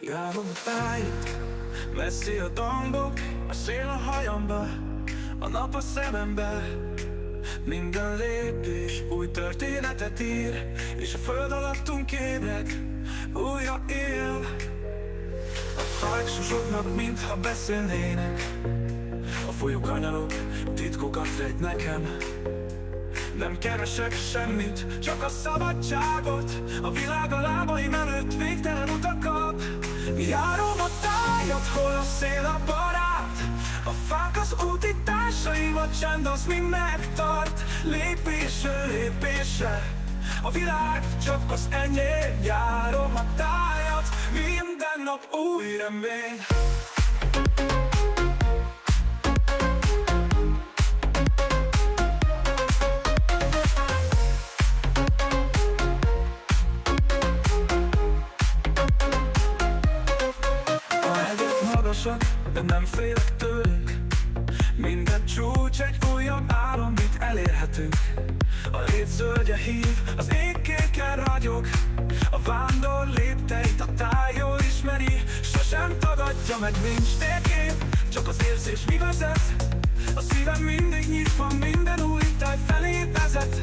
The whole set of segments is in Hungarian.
Járom a tájat, messzi a dombok, a szél a hajamba, a nap a szemembe. Minden lépés új történetet ír, és a föld alattunk ébred, újra él. A fák susognak, mintha beszélnének, a folyók anyalok, titkokat rejt nekem. Nem keresek semmit, csak a szabadságot, a világ a lábaim előtt végtelen utakat. Járom a tájat, hol a szél a barát, a fák az úti társaim, a csend az mind megtart. Lépésről lépésre, a világ csak az enyém. Járom a tájat, minden nap új remény. De nem félek tőlük. Minden csúcs egy újabb álom, mit elérhetünk. A létszörgye hív, az ég kéken ragyog, a vándor lépteit a táj jól ismeri. Sosem tagadja meg, nincs térkép, csak az érzés mi vezet. A szívem mindig nyitva, minden új táj felé vezet.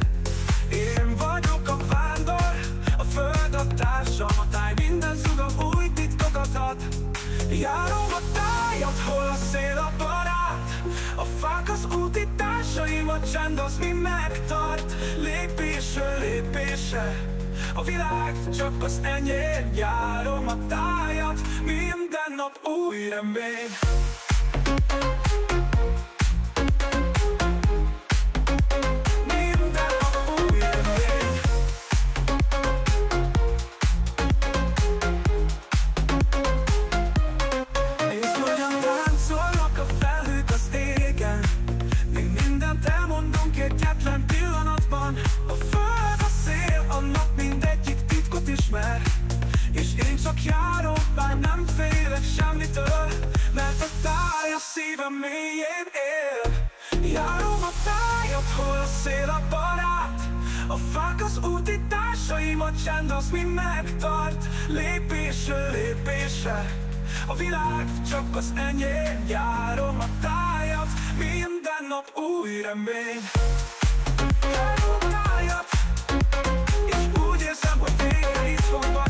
Én vagyok a vándor, a föld a társam, a táj minden zugam új titkokat ad. Járom a tájat, hol a szél a barát, a fák az úti társaim, a csend az mind megtart. Lépésről lépésre, a világ csak az enyém. Járom a tájat, minden nap új remény. És én csak járok, bár nem félek semmitől, mert a táj a szívem mélyén él. Járom a tájat, hol a szél a barát, a fák az úti társaim, a csend az mind megtart. Lépésről lépésre, a világ csak az enyém. Járom a tájat, minden nap új remény. Járom a tájat, és úgy érzem, hogy végre itthon vagy.